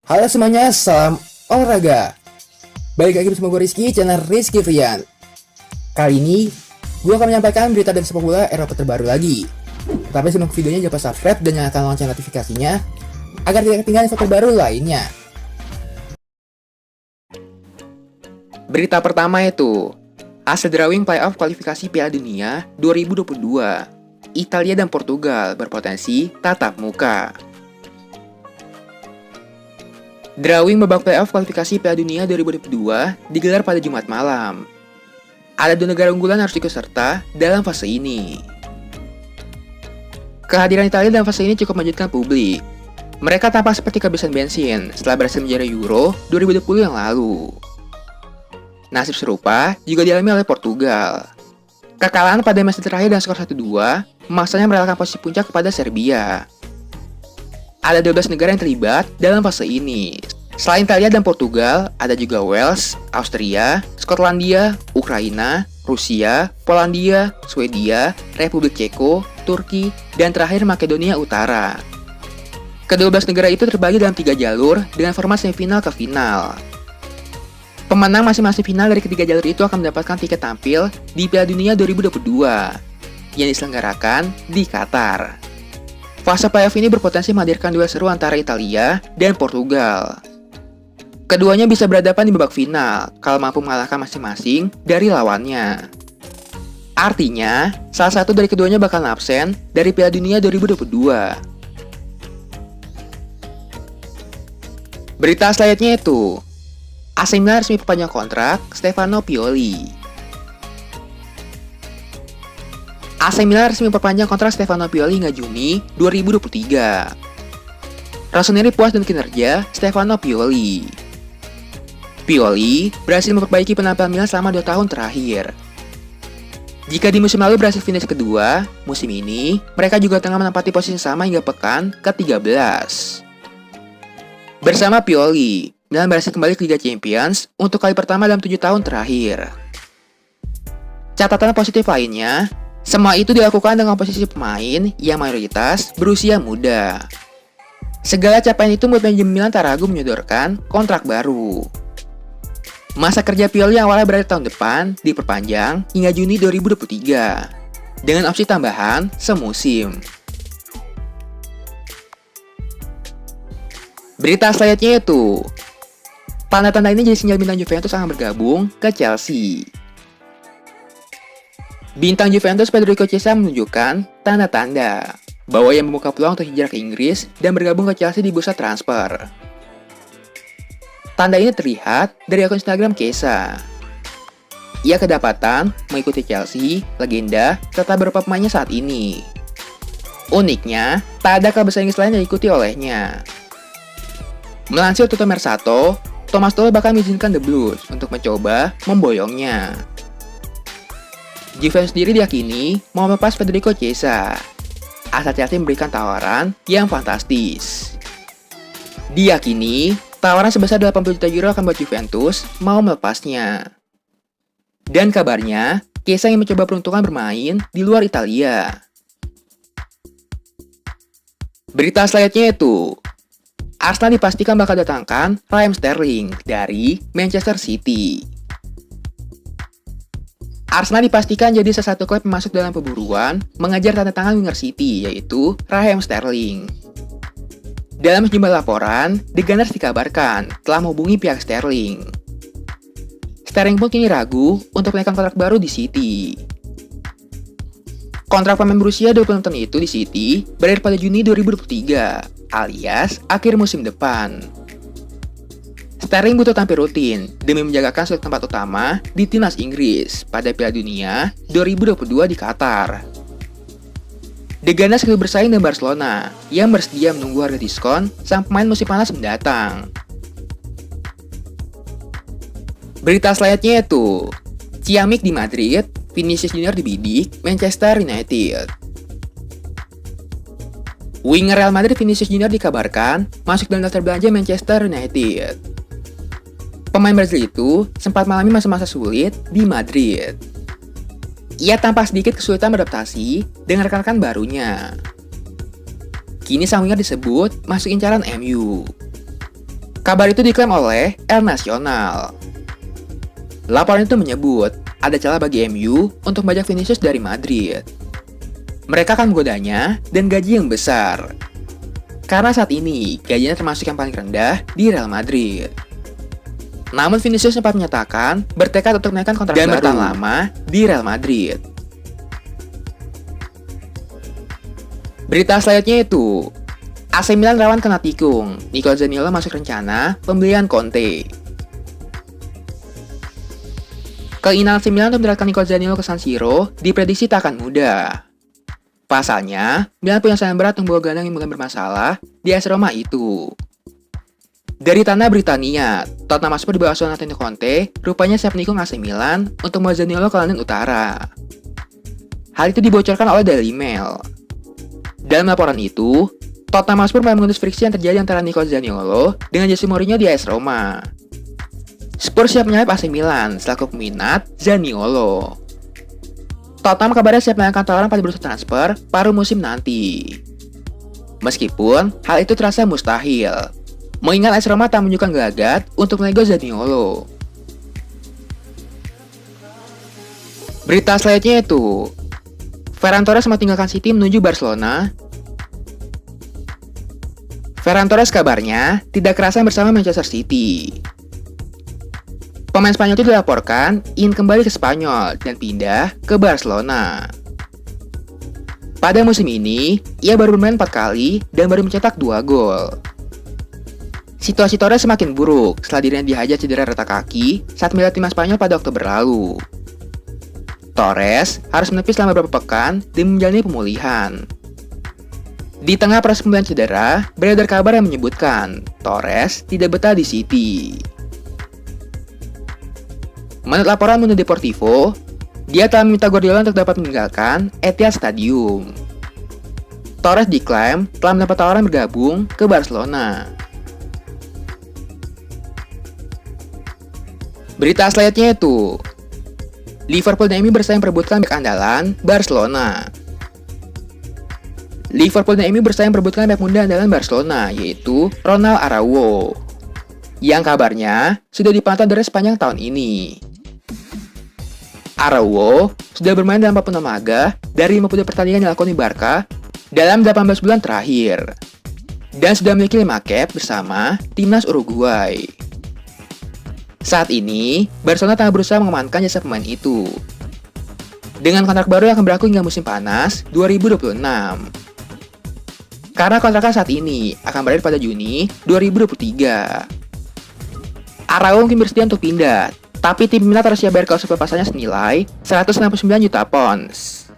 Halo semuanya, salam olahraga. Balik lagi bersama gue Rizky, channel Rizky Frian. Kali ini, gue akan menyampaikan berita dari sepak bola Eropa terbaru lagi. Tapi sebelum videonya, jangan lupa subscribe dan nyalakan lonceng notifikasinya agar tidak ketinggalan info terbaru lainnya. Berita pertama itu, hasil drawing playoff kualifikasi Piala Dunia 2022. Italia dan Portugal berpotensi tatap muka. Drawing babak playoff kualifikasi Piala Dunia 2022 digelar pada Jumat malam. Ada dua negara unggulan harus ikut serta dalam fase ini. Kehadiran Italia dalam fase ini cukup mengejutkan publik. Mereka tampak seperti kehabisan bensin setelah berhasil menjuarai Euro 2020 yang lalu. Nasib serupa juga dialami oleh Portugal. Kekalahan pada match terakhir dan skor 1-2 memaksanya merelakan posisi puncak kepada Serbia. Ada 12 negara yang terlibat dalam fase ini. Selain Italia dan Portugal, ada juga Wales, Austria, Skotlandia, Ukraina, Rusia, Polandia, Swedia, Republik Ceko, Turki, dan terakhir Makedonia Utara. Ke-12 negara itu terbagi dalam 3 jalur dengan format semifinal ke final. Pemenang masing-masing final dari ketiga jalur itu akan mendapatkan tiket tampil di Piala Dunia 2022 yang diselenggarakan di Qatar. Fase playoff ini berpotensi menghadirkan duel seru antara Italia dan Portugal. Keduanya bisa berhadapan di babak final kalau mampu mengalahkan masing-masing dari lawannya. Artinya, salah satu dari keduanya bakal absen dari Piala Dunia 2022. Berita selanjutnya itu, AC Milan resmi perpanjang kontrak Stefano Pioli. AC Milan resmi memperpanjang kontrak Stefano Pioli hingga Juni 2023. Rossoneri puas dengan kinerja Stefano Pioli. Pioli berhasil memperbaiki penampilan Milan selama 2 tahun terakhir. Jika di musim lalu berhasil finish kedua, musim ini mereka juga tengah menempati posisi sama hingga pekan ke-13. Bersama Pioli, Milan berhasil kembali ke Liga Champions untuk kali pertama dalam 7 tahun terakhir. Catatan positif lainnya, semua itu dilakukan dengan posisi pemain yang mayoritas berusia muda. Segala capaian itu membuat manajemen Milan tak ragu menyodorkan kontrak baru. Masa kerja Pioli yang awalnya berakhir tahun depan diperpanjang hingga Juni 2023 dengan opsi tambahan semusim. Berita selanjutnya itu, tanda-tanda ini jadi sinyal bintang Juventus akan bergabung ke Chelsea. Bintang Juventus Federico Chiesa menunjukkan tanda-tanda bahwa ia membuka peluang untuk hijrah ke Inggris dan bergabung ke Chelsea di bursa transfer. Tanda ini terlihat dari akun Instagram Chiesa. Ia kedapatan mengikuti Chelsea, legenda, serta beberapa pemainnya saat ini. Uniknya, tak ada klub besar Inggris lain yang diikuti olehnya. Melansir Tutto Mercato, Thomas Tuchel bahkan mengizinkan The Blues untuk mencoba memboyongnya. Juventus sendiri diyakini mau melepas Federico Chiesa. Asal Chelsea memberikan tawaran yang fantastis. Diyakini, tawaran sebesar 80 juta euro akan buat Juventus mau melepasnya. Dan kabarnya, Chiesa ingin mencoba peruntungan bermain di luar Italia. Berita selanjutnya itu, Arsenal dipastikan bakal datangkan Raheem Sterling dari Manchester City. Arsenal dipastikan jadi salah satu klub yang masuk dalam pemburuan mengejar tanda tangan winger City, yaitu Raheem Sterling. Dalam sejumlah laporan, The Gunners dikabarkan telah menghubungi pihak Sterling. Sterling pun kini ragu untuk menaikkan kontrak baru di City. Kontrak pemain berusia 26 tahun itu di City berakhir pada Juni 2023, alias akhir musim depan. Sterling butuh tampil rutin demi menjagakan sudut tempat utama di timnas Inggris pada Piala Dunia 2022 di Qatar. The Gunners akan bersaing dengan Barcelona yang bersedia menunggu harga diskon sang pemain musim panas mendatang. Berita selanjutnya itu, Ciamik di Madrid, Vinicius Junior dibidik Manchester United. Winger Real Madrid Vinicius Junior dikabarkan masuk dalam daftar belanja Manchester United. Pemain Brazil itu sempat mengalami masa-masa sulit di Madrid. Ia tampak sedikit kesulitan beradaptasi dengan rekan-rekan barunya. Kini sang winger disebut masuk incaran MU. Kabar itu diklaim oleh El Nacional. Laporan itu menyebut ada celah bagi MU untuk membajak Vinicius dari Madrid. Mereka akan menggodanya dan gaji yang besar. Karena saat ini gajinya termasuk yang paling rendah di Real Madrid. Namun Vinicius sempat menyatakan bertekad untuk menaikkan kontrak dan bertahan lama di Real Madrid. Berita selanjutnya itu, AC Milan rawan kena tikung. Nicolo Zaniolo masuk rencana pembelian Conte. Keinginan AC Milan untuk mendatangkan Nicolo Zaniolo ke San Siro diprediksi tak akan mudah. Pasalnya, Milan punya sayang berat untuk membawa gelandang yang bukan bermasalah di AS Roma itu. Dari tanah Britania, Tottenham Hotspur di bawah asuhan Antonio Conte rupanya siap menikung AC Milan untuk membawa Zaniolo ke London Utara. Hal itu dibocorkan oleh Daily Mail. Dalam laporan itu, Tottenham Hotspur mulai mengendus friksi yang terjadi antara Nicolo Zaniolo dengan Jose Mourinho di AS Roma. Spurs siap menyalip AC Milan selaku peminat Zaniolo. Tottenham kabarnya siap melayangkan tawaran pada bursa transfer paruh musim nanti. Meskipun hal itu terasa mustahil, mengingat AS Roma tak menunjukkan gelagat untuk menego Zaniolo. Berita selanjutnya itu, Ferran Torres meninggalkan City menuju Barcelona. Ferran Torres kabarnya tidak kerasan bersama Manchester City. Pemain Spanyol itu dilaporkan ingin kembali ke Spanyol dan pindah ke Barcelona. Pada musim ini, ia baru bermain 4 kali dan baru mencetak 2 gol. Situasi Torres semakin buruk setelah dirinya dihajar cedera retak kaki saat membela timnas Spanyol pada Oktober lalu. Torres harus menepis selama beberapa pekan dan menjalani pemulihan. Di tengah proses pemulihan cedera, beredar kabar yang menyebutkan Torres tidak betah di City. Menurut laporan Mundo Deportivo, dia telah meminta Guardiola untuk dapat meninggalkan Etihad Stadium. Torres diklaim telah mendapat tawaran bergabung ke Barcelona. Berita selanjutnya itu, Liverpool dan MU bersaing perebutkan bek andalan Barcelona. Liverpool dan MU bersaing perebutkan bek muda andalan Barcelona, yaitu Ronald Araujo, yang kabarnya sudah dipantau dari sepanjang tahun ini. Araujo sudah bermain dalam 46 laga dari 52 pertandingan yang dilakoni Barca dalam 18 bulan terakhir, dan sudah memiliki 5 cap bersama timnas Uruguay. Saat ini, Barcelona tengah berusaha mengamankan jasa pemain itu dengan kontrak baru yang akan berlaku hingga musim panas 2026. Karena kontraknya saat ini akan berakhir pada Juni 2023. Araujo mungkin bersedia untuk pindah, tapi tim peminat harus siap bayar klausul pelepasannya senilai 169 juta pounds.